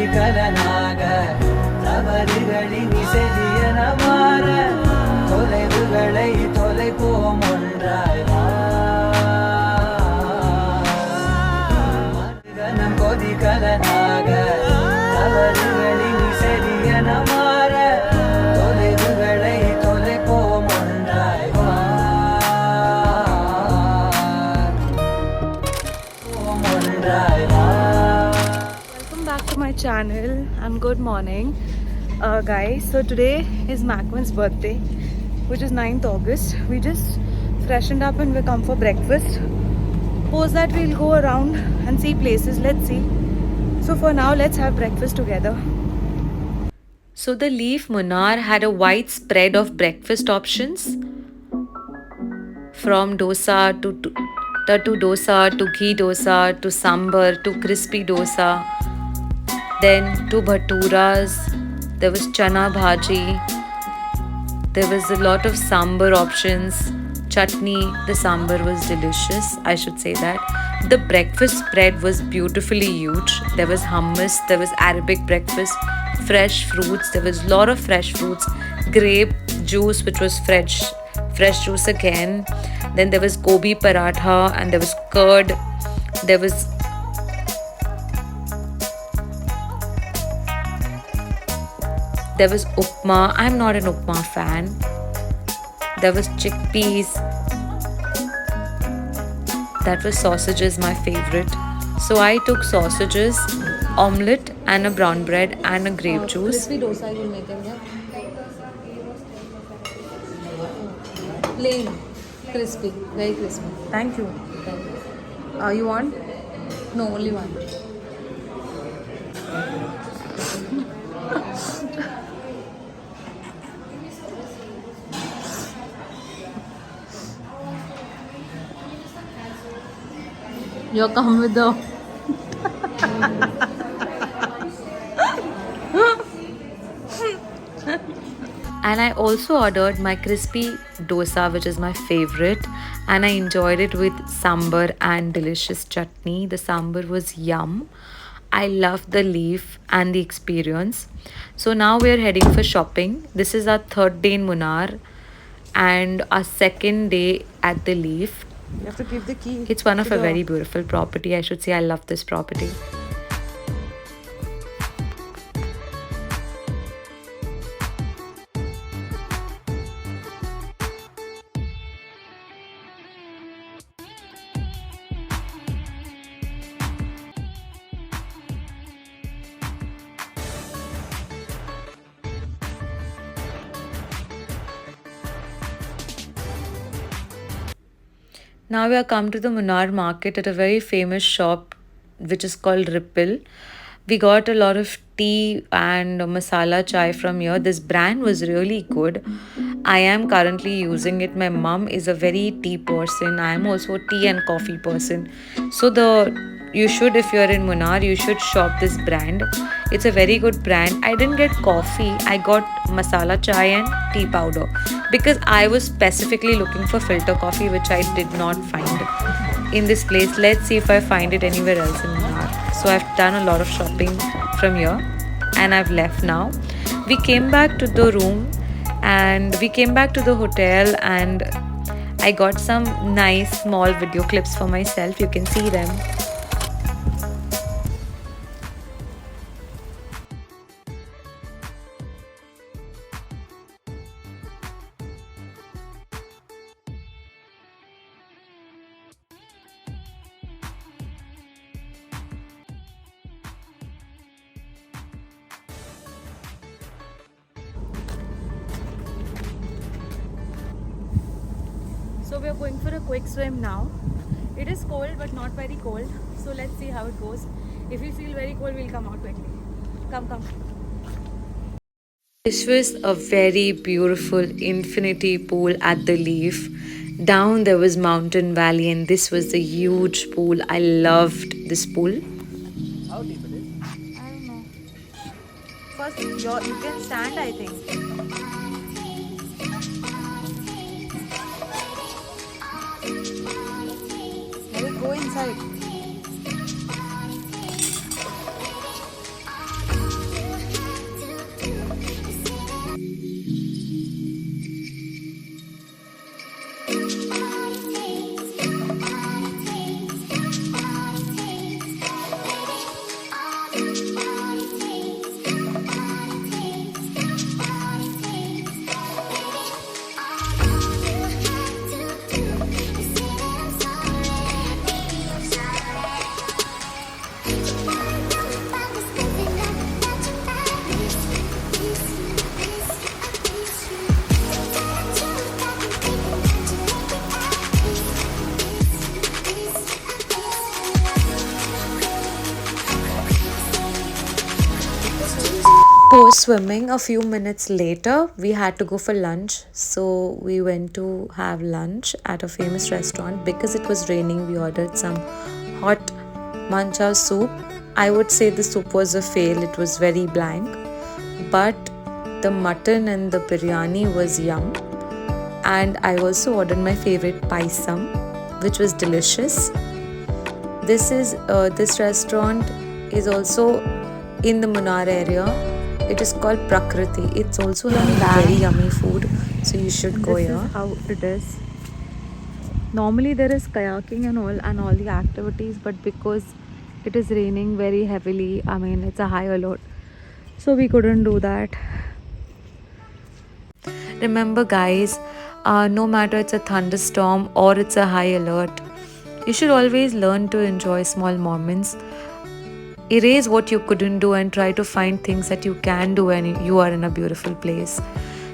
கொதிகலனாக தவறுகளின் இசையன மாற தொலைவுகளை தொலைப்போம் ஒன்றாய் மனகனம் கொதிகலனாக தவறுகளின் இசையன மாற தொலைவுகளை தொலைப்போம் ஒன்றாய் Welcome back to my channel and good morning guys. So today is Macman's birthday, which is 9th August. We just freshened up and we come for breakfast. Post that we'll go around and see places. Let's see. So for now, let's have breakfast together. So the Places.Munnar had a wide spread of breakfast options, from dosa to dosa to ghee dosa to sambar to crispy dosa, then to bhaturas. There was chana bhaji. There was a lot of sambar options, chutney. The sambar was delicious, I should say that. The breakfast spread was beautifully huge. There was hummus, there was Arabic breakfast, fresh fruits. There was a lot of fresh fruits, grape juice, which was fresh juice again. Then there was gobi paratha and there was curd. There was upma. I'm not an upma fan. There was chickpeas. That was sausages, my favorite. So I took sausages, omelette and a brown bread and a grape juice. Crispy dosa you will make them, yeah? Plain, crispy, very crispy. Thank you. You want? No, only one. You come with the And I also ordered my crispy dosa, which is my favorite, and I enjoyed it with sambar and delicious chutney. The sambar was yum. I loved the leaf and the experience. So now we are heading for shopping. This is our third day in Munnar and our second day at the leaf. You have to give the key. It's one of a very beautiful property. I should say I love this property. Now we have come to the Munnar market at a very famous shop which is called Ripple. We got a lot of tea and masala chai from here. This brand was really good. I am currently using it. My mum is a very tea person. I am also a tea and coffee person. So you should, if you're in Munnar, you should shop this brand. It's a very good brand. I didn't get coffee. I got masala chai and tea powder because I was specifically looking for filter coffee, which I did not find in this place. Let's see if I find it anywhere else in Munnar. So I've done a lot of shopping from here and I've left now. We came back to the room and we came back to the hotel and I got some nice small video clips for myself. You can see them. So we are going for a quick swim now. It is cold but not very cold. So let's see how it goes. If we feel very cold, we'll come out quickly. Come. This was a very beautiful infinity pool at the Leaf. Down there was mountain valley and this was the huge pool. I loved this pool. How deep it is? I don't know. First, you can stand, I think. Let it go inside. Post swimming, a few minutes later, we had to go for lunch. So we went to have lunch at a famous restaurant. Because it was raining, we ordered some hot mancha soup. I would say the soup was a fail, it was very blank. But the mutton and the biryani was yum. And I also ordered my favorite paisam, which was delicious. This restaurant is also in the Munnar area. It is called Prakriti. It's also having very yummy food, so you should go This here. is how it is. Normally there is kayaking and all the activities, but because it is raining very heavily, I mean it's a high alert, so we couldn't do that. Remember, guys, no matter it's a thunderstorm or it's a high alert, you should always learn to enjoy small moments. Erase what you couldn't do and try to find things that you can do when you are in a beautiful place.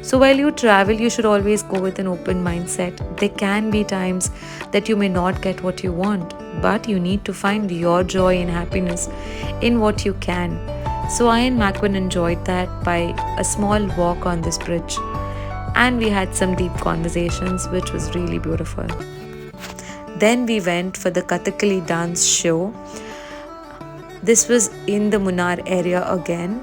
So, while you travel, you should always go with an open mindset. There can be times that you may not get what you want, but you need to find your joy and happiness in what you can. So, I and Macwin enjoyed that by a small walk on this bridge, and we had some deep conversations, which was really beautiful. Then we went for the Kathakali dance show. This was in the Munnar area again.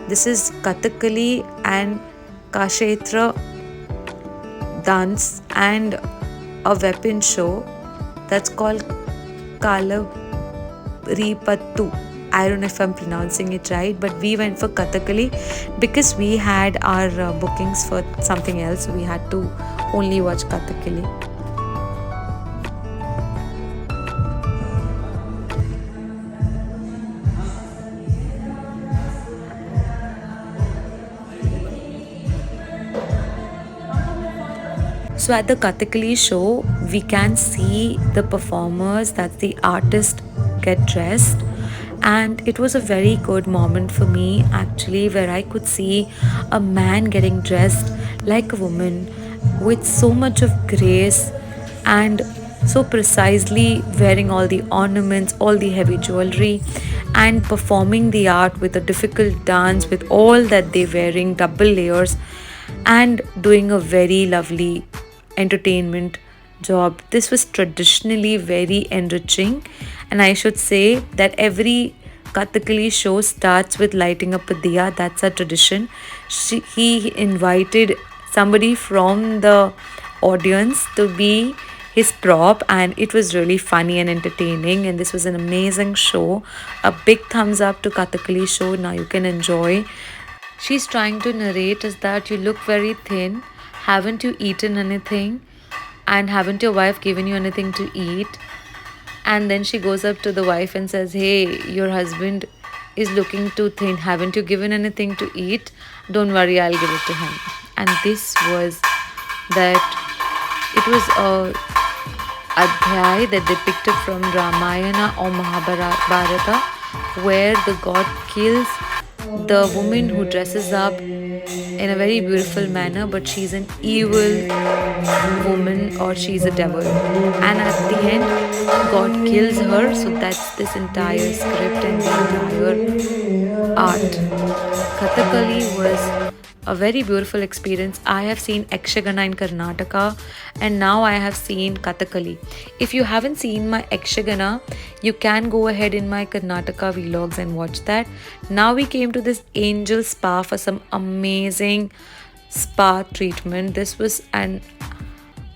This is Kathakali and Kashetra dance and a weapon show that's called Kalaripattu. I don't know if I'm pronouncing it right, but we went for Kathakali because we had our bookings for something else. So we had to only watch Kathakali. So at the Kathakali show, we can see the performers, that's the artist, get dressed. And it was a very good moment for me actually, where I could see a man getting dressed like a woman with so much of grace and so precisely wearing all the ornaments, all the heavy jewelry, and performing the art with a difficult dance with all that they're wearing, double layers, and doing a very lovely entertainment job. This was traditionally very enriching, and I should say that every Kathakali show starts with lighting up a diya. That's a tradition. He invited somebody from the audience to be his prop, and it was really funny and entertaining, and this was an amazing show. A big thumbs up to Kathakali show. Now you can enjoy. She's trying to narrate is that you look very thin. Haven't you eaten anything? And haven't your wife given you anything to eat? And then she goes up to the wife and says, hey, your husband is looking too thin. Haven't you given anything to eat? Don't worry, I'll give it to him. And this was that it was a adhyay that depicted from Ramayana or Mahabharata, where the god kills the woman who dresses up in a very beautiful manner, but she's an evil woman or she's a devil. And at the end, God kills her. So that's this entire script and the entire art. Kathakali was a very beautiful experience. I have seen Ekshagana in Karnataka, and now I have seen Kathakali. If you haven't seen my Ekshagana, you can go ahead in my Karnataka vlogs and watch that. Now we came to this angel spa for some amazing spa treatment. This was an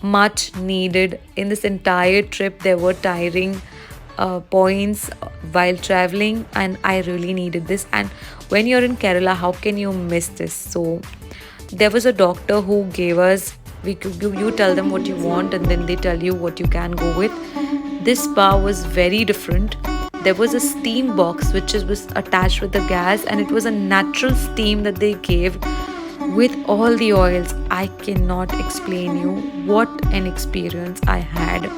much needed. In this entire trip there were tiring points while traveling, and I really needed this. And when you're in Kerala, how can you miss this? So there was a doctor who gave us, you tell them what you want and then they tell you what you can go with. This spa was very different. There was a steam box which was attached with the gas, and it was a natural steam that they gave with all the oils. I cannot explain you what an experience I had.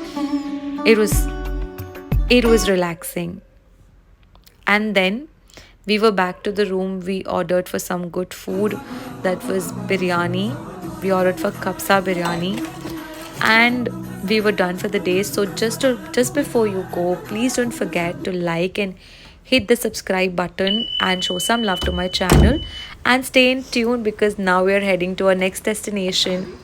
It was relaxing. And then we were back to the room. We ordered for some good food. That was biryani. We ordered for kapsa biryani, and we were done for the day. So just before you go, please don't forget to like and hit the subscribe button and show some love to my channel, and stay in tune because now we are heading to our next destination.